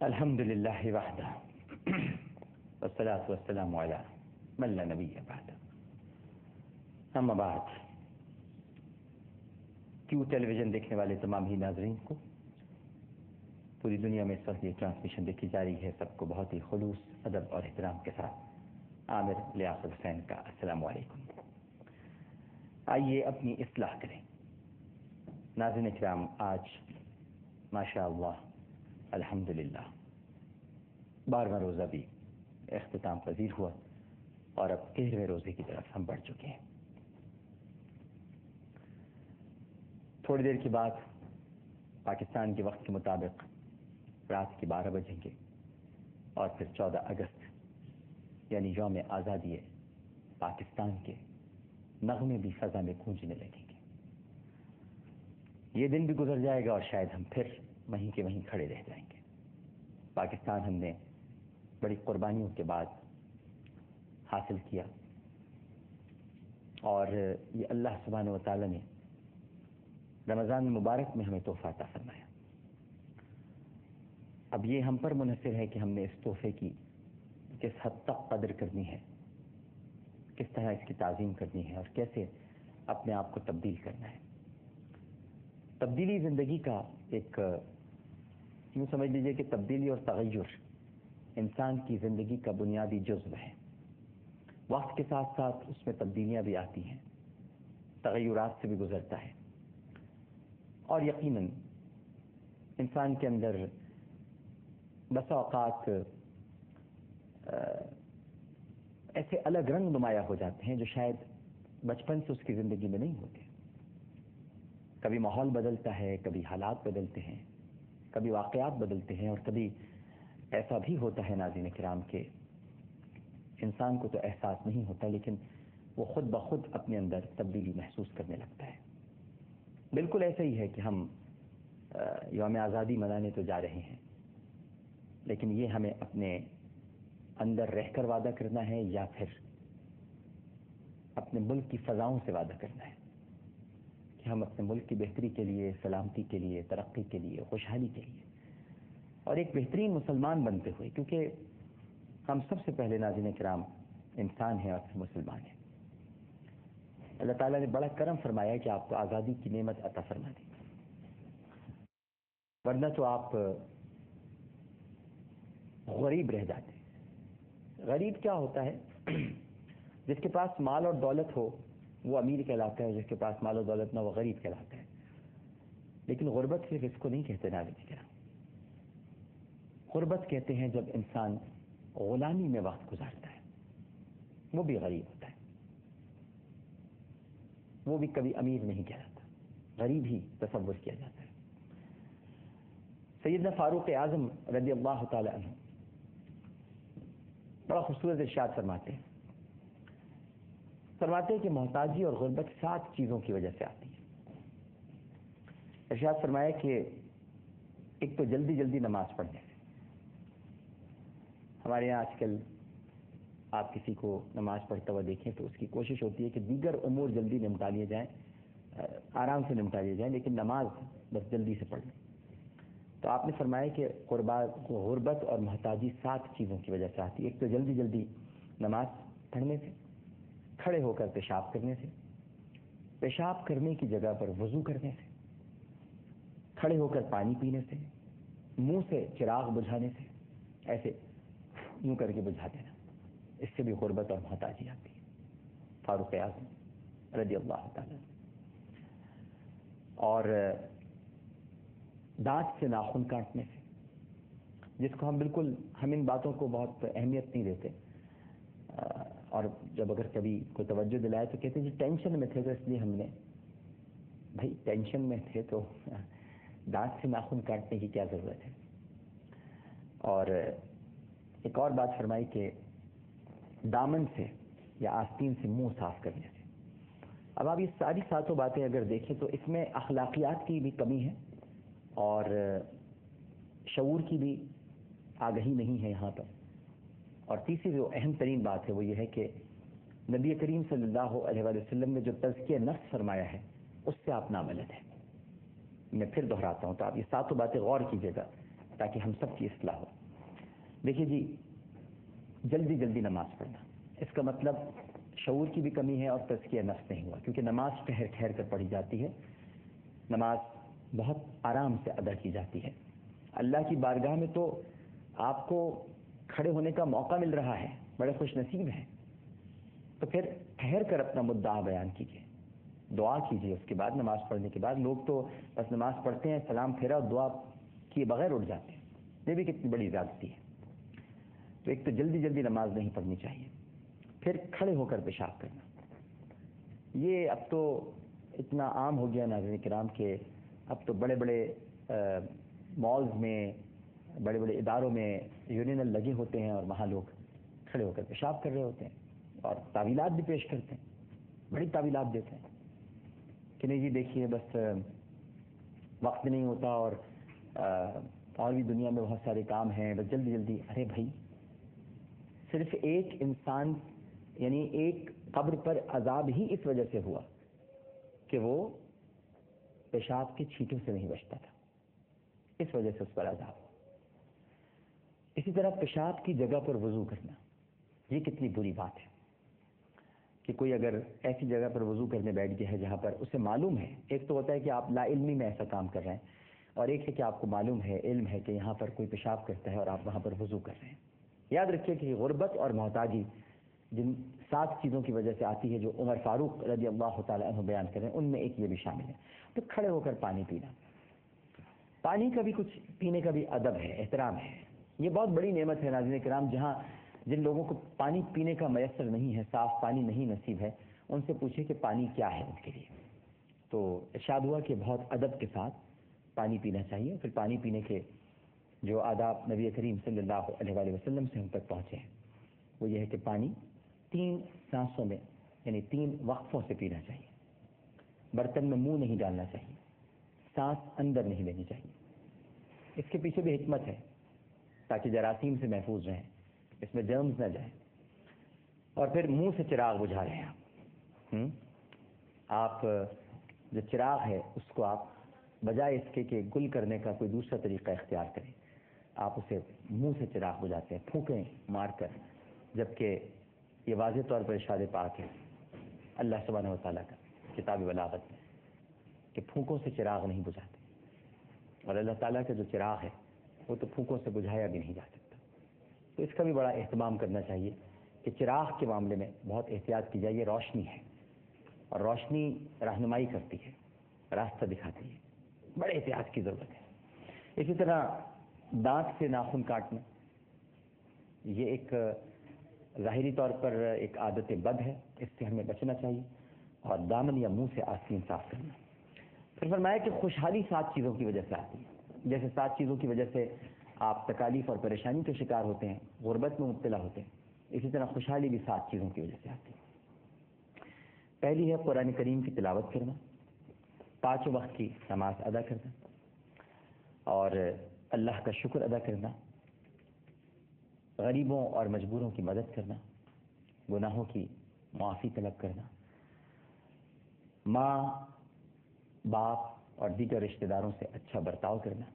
الحمد للہ وحدہ والصلاة والسلام علی من لا نبی بعدہ. اما بعد، کیو ٹیلی ویژن دیکھنے والے تمام ہی ناظرین کو، پوری دنیا میں اس وقت یہ ٹرانسمیشن دیکھی جا رہی ہے، سب کو بہت ہی خلوص، ادب اور احترام کے ساتھ عامر لیاقت حسین کا السلام علیکم. آئیے اپنی اصلاح کریں. ناظرین کرام، آج ماشاء اللہ الحمدللہ 12واں روزہ بھی اختتام پذیر ہوا اور اب 13ویں روزے کی طرف ہم بڑھ چکے ہیں. تھوڑی دیر کے بعد پاکستان کے وقت کے مطابق رات کے 12 بجیں گے اور پھر 14 اگست یعنی یوم آزادی پاکستان کے نغمے بھی فضا میں گونجنے لگیں گے. یہ دن بھی گزر جائے گا اور شاید ہم پھر وہیں کے وہیں کھڑے رہ جائیں گے. پاکستان ہم نے بڑی قربانیوں کے بعد حاصل کیا اور یہ اللہ سبحانہ و تعالی نے رمضان مبارک میں ہمیں تحفہ عطا فرمایا. اب یہ ہم پر منحصر ہے کہ ہم نے اس تحفے کی کس حد تک قدر کرنی ہے، کس طرح اس کی تعظیم کرنی ہے اور کیسے اپنے آپ کو تبدیل کرنا ہے. تبدیلی زندگی کا ایک یوں سمجھ لیجیے کہ تبدیلی اور تغیر انسان کی زندگی کا بنیادی جزو ہے. وقت کے ساتھ ساتھ اس میں تبدیلیاں بھی آتی ہیں، تغیرات سے بھی گزرتا ہے اور یقیناً انسان کے اندر بسا اوقات ایسے الگ رنگ نمایاں ہو جاتے ہیں جو شاید بچپن سے اس کی زندگی میں نہیں ہوتے. کبھی ماحول بدلتا ہے، کبھی حالات بدلتے ہیں، کبھی واقعات بدلتے ہیں اور کبھی ایسا بھی ہوتا ہے ناظرین کرام کہ انسان کو تو احساس نہیں ہوتا لیکن وہ خود بخود اپنے اندر تبدیلی محسوس کرنے لگتا ہے. بالکل ایسا ہی ہے کہ ہم یوم آزادی منانے تو جا رہے ہیں لیکن یہ ہمیں اپنے اندر رہ کر وعدہ کرنا ہے یا پھر اپنے ملک کی فضاؤں سے وعدہ کرنا ہے کہ ہم اپنے ملک کی بہتری کے لیے، سلامتی کے لیے، ترقی کے لیے، خوشحالی کے لیے اور ایک بہترین مسلمان بنتے ہوئے، کیونکہ ہم سب سے پہلے ناظرین کرام انسان ہیں اور پھر مسلمان ہیں. اللہ تعالیٰ نے بڑا کرم فرمایا کہ آپ کو آزادی کی نعمت عطا فرما دی، ورنہ تو آپ غریب رہ جاتے. غریب کیا ہوتا ہے؟ جس کے پاس مال اور دولت ہو وہ امیر کہلاتا ہے، جس کے پاس مال و دولت نہ وہ غریب کہلاتا ہے. لیکن غربت صرف اس کو نہیں کہتے ناظرین کرام. غربت کہتے ہیں جب انسان غلامی میں وقت گزارتا ہے، وہ بھی غریب ہوتا ہے، وہ بھی کبھی امیر نہیں کہلاتا، غریب ہی تصور کیا جاتا ہے. سیدنا فاروق اعظم رضی اللہ تعالی عنہ بڑا خوبصورت ارشاد فرماتے ہیں کہ محتاجی اور غربت 7 چیزوں کی وجہ سے آتی ہے. ارشاد فرمایا کہ ایک تو جلدی جلدی نماز پڑھنے سے. ہمارے یہاں آج کل آپ کسی کو نماز پڑھتا ہوا دیکھیں تو اس کی کوشش ہوتی ہے کہ دیگر امور جلدی نمٹا لیے جائیں، آرام سے نمٹا لیے جائیں، لیکن نماز بس جلدی سے پڑھ لیں. تو آپ نے فرمایا کہ غربت اور محتاجی 7 چیزوں کی وجہ سے آتی ہے. ایک تو جلدی جلدی نماز پڑھنے سے، کھڑے ہو کر پیشاب کرنے سے، پیشاب کرنے کی جگہ پر وضو کرنے سے، کھڑے ہو کر پانی پینے سے، منہ سے چراغ بجھانے سے، ایسے یوں کر کے بجھا دینا، اس سے بھی غربت اور محتاجی آتی ہے. فاروق اعظم رضی اللہ تعالیٰ. اور دانت سے ناخن کاٹنے سے، جس کو ہم ان باتوں کو بہت اہمیت نہیں دیتے اور جب اگر کبھی کوئی توجہ دلائے تو کہتے ہیں جی ٹینشن میں تھے تو اس لیے ہم نے. بھائی ٹینشن میں تھے تو دانت سے ناخن کاٹنے کی کیا ضرورت ہے. اور ایک اور بات فرمائی کہ دامن سے یا آستین سے منہ صاف کرنے سے. اب آپ یہ ساری 7 باتیں اگر دیکھیں تو اس میں اخلاقیات کی بھی کمی ہے اور شعور کی بھی آگہی نہیں ہے یہاں پر. اور تیسری جو اہم ترین بات ہے وہ یہ ہے کہ نبی کریم صلی اللہ علیہ وآلہ وسلم نے جو تزکیہ نفس فرمایا ہے اس سے آپ نابلد ہیں. میں پھر دہراتا ہوں تو آپ یہ 7 باتیں غور کیجیے گا تاکہ ہم سب کی اصلاح ہو. دیکھیے جی، جلدی جلدی نماز پڑھنا، اس کا مطلب شعور کی بھی کمی ہے اور تزکیہ نفس نہیں ہوا، کیونکہ نماز ٹھہر ٹھہر کر پڑھی جاتی ہے، نماز بہت آرام سے ادا کی جاتی ہے. اللہ کی بارگاہ میں تو آپ کو کھڑے ہونے کا موقع مل رہا ہے، بڑے خوش نصیب ہیں. تو پھر ٹھہر کر اپنا مدعا بیان کیجیے، دعا کیجیے. اس کے بعد نماز پڑھنے کے بعد لوگ تو بس نماز پڑھتے ہیں، سلام پھیرا اور دعا کیے بغیر اٹھ جاتے ہیں. یہ بھی کتنی بڑی زیادتی ہے. تو ایک تو جلدی جلدی نماز نہیں پڑھنی چاہیے. پھر کھڑے ہو کر پیشاب کرنا، یہ اب تو اتنا عام ہو گیا ناظرین کرام کہ اب تو بڑے بڑے مالز میں، بڑے بڑے اداروں میں یورینل لگے ہوتے ہیں اور وہاں لوگ کھڑے ہو کر پیشاب کر رہے ہوتے ہیں اور تعویلات بھی پیش کرتے ہیں، بڑی تعویلات دیتے ہیں کہ نہیں جی دیکھیے بس وقت نہیں ہوتا اور بھی دنیا میں بہت سارے کام ہیں، بس جلدی جلدی. ارے بھائی، صرف ایک انسان یعنی ایک قبر پر عذاب ہی اس وجہ سے ہوا کہ وہ پیشاب کے چھینٹوں سے نہیں بچتا تھا، اس وجہ سے اس پر عذاب ہوا. اسی طرح پیشاب کی جگہ پر وضو کرنا، یہ کتنی بری بات ہے کہ کوئی اگر ایسی جگہ پر وضو کرنے بیٹھ گیا ہے جہاں پر اسے معلوم ہے، ایک تو ہوتا ہے کہ آپ لا علمی میں ایسا کام کر رہے ہیں، اور ایک ہے کہ آپ کو معلوم ہے، علم ہے کہ یہاں پر کوئی پیشاب کرتا ہے اور آپ وہاں پر وضو کر رہے ہیں. یاد رکھیے کہ غربت اور محتاجی جن 7 چیزوں کی وجہ سے آتی ہے جو عمر فاروق رضی اللہ تعالیٰ عنہ بیان کریں، ان میں ایک یہ بھی شامل ہے. تو کھڑے ہو کر پانی پینا، پانی کا بھی کچھ پینے کا بھی ادب ہے، احترام ہے. یہ بہت بڑی نعمت ہے ناظرین کرام. جن لوگوں کو پانی پینے کا میسر نہیں ہے، صاف پانی نہیں نصیب ہے، ان سے پوچھیں کہ پانی کیا ہے ان کے لیے. تو ارشاد ہوا کہ بہت ادب کے ساتھ پانی پینا چاہیے. پھر پانی پینے کے جو آداب نبی کریم صلی اللہ علیہ وآلہ وسلم سے ہم تک پہنچے ہیں وہ یہ ہے کہ پانی 3 سانسوں میں یعنی 3 وقفوں سے پینا چاہیے. برتن میں منہ نہیں ڈالنا چاہیے، سانس اندر نہیں لینی چاہیے. اس کے پیچھے بھی حکمت ہے تاکہ جراثیم سے محفوظ رہیں، اس میں جرمز نہ جائیں. اور پھر منہ سے چراغ بجھا رہے ہیں آپ جو چراغ ہے اس کو آپ بجائے اس کے کہ گل کرنے کا کوئی دوسرا طریقہ اختیار کریں، آپ اسے منہ سے چراغ بجھاتے ہیں پھونکیں مار کر، جبکہ یہ واضح طور پر ارشاد پاک ہے اللہ سبحانہ و تعالیٰ کا کتاب بلاغت میں کہ پھونکوں سے چراغ نہیں بجھاتے. اور اللہ تعالیٰ کا جو چراغ ہے وہ تو پھونکوں سے بجھایا بھی نہیں جا سکتا. تو اس کا بھی بڑا اہتمام کرنا چاہیے کہ چراغ کے معاملے میں بہت احتیاط کی جائے. یہ روشنی ہے اور روشنی رہنمائی کرتی ہے، راستہ دکھاتی ہے، بڑے احتیاط کی ضرورت ہے. اسی طرح دانت سے ناخن کاٹنا، یہ ایک ظاہری طور پر ایک عادت بد ہے، اس سے ہمیں بچنا چاہیے. اور دامن یا منہ سے آستین صاف کرنا. پھر فرمایا کہ خوشحالی 7 چیزوں کی وجہ سے آتی ہے. جیسے 7 چیزوں کی وجہ سے آپ تکالیف اور پریشانی کے شکار ہوتے ہیں، غربت میں مبتلا ہوتے ہیں، اسی طرح خوشحالی بھی 7 چیزوں کی وجہ سے آتی ہے. پہلی ہے قرآن کریم کی تلاوت کرنا، 5 وقت کی نماز ادا کرنا اور اللہ کا شکر ادا کرنا، غریبوں اور مجبوروں کی مدد کرنا، گناہوں کی معافی طلب کرنا، ماں باپ اور دیگر رشتہ داروں سے اچھا برتاؤ کرنا،